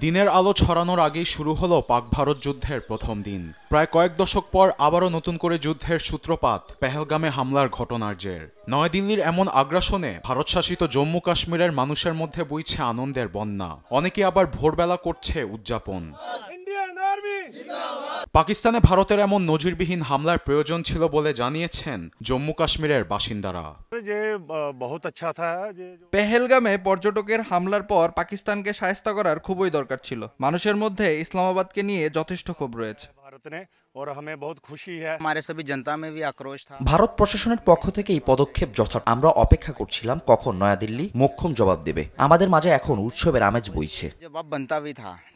দিনের আলো ছড়ানোর আগেই শুরু হলো পাক ভারত যুদ্ধের প্রথম দিন। প্রায় কয়েক দশক পর আবারও নতুন করে যুদ্ধের সূত্রপাত পেহেলগামে হামলার ঘটনার জের। নয়াদিল্লির এমন আগ্রাসনে ভারত শাসিত জম্মু কাশ্মীরের মানুষের মধ্যে বইছে আনন্দের বন্যা, অনেকে আবার ভোরবেলা করছে উদযাপন। পাকিস্তানে ভারতের এমন নজিরবিহীন হামলার প্রয়োজন ছিল বলে জানিয়েছেন জম্মু কাশ্মীরের বাসিন্দারা। পেহেলগামে পর্যটকের হামলার পর পাকিস্তানকে শায়েস্তা করার খুবই দরকার ছিল। মানুষের মধ্যে ইসলামাবাদকে নিয়ে যথেষ্ট ক্ষোভ রয়েছে। ভারত প্রশাসনের পক্ষ থেকে এই পদক্ষেপ যথার্থ। আমরা অপেক্ষা করছিলাম কখন নয়াদিল্লি মোক্ষম জবাব দেবে। আমাদের মাঝে এখন উৎসবের আমেজ বইছে।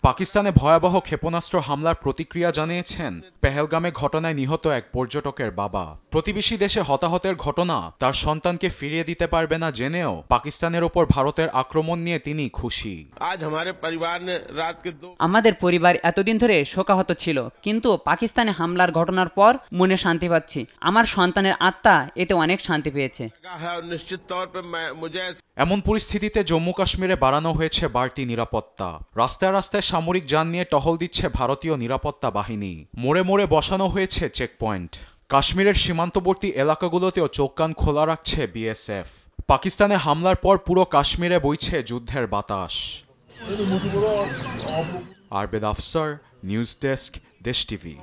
পাকিস্তানে ভয়াবহ ক্ষেপণাস্ত্র হামলার প্রতিক্রিয়া জানিয়েছেন পেহেলগামে ঘটনায় নিহত এক পর্যটকের বাবা। প্রতিবেশী দেশে হতাহতের ঘটনা তার সন্তানকে ফিরিয়ে দিতে পারবে না জেনেও পাকিস্তানের ওপর ভারতের আক্রমণ নিয়ে তিনি খুশি। আমাদের পরিবার এতদিন ধরে শোকাহত ছিল, কিন্তু পাকিস্তানে হামলার ঘটনার পর মনে শান্তি পাচ্ছি। আমার সন্তানের আত্মা এতে অনেক শান্তি পেয়েছে। এমন পরিস্থিতিতে জম্মু কাশ্মীরে বাড়ানো হয়েছে বাড়তি নিরাপত্তা। রাস্তায় রাস্তায় সামরিক যান নিয়ে টহল দিচ্ছে ভারতীয় নিরাপত্তা বাহিনী। মোড়ে মোড়ে বসানো হয়েছে চেকপয়েন্ট। কাশ্মীরের সীমান্তবর্তী এলাকাগুলোতেও চোখ কান খোলা রাখছে বিএসএফ। পাকিস্তানে হামলার পর পুরো কাশ্মীরে বইছে যুদ্ধের বাতাস। আরবেদ আফসার, নিউজ ডেস্ক, দেশ টিভি।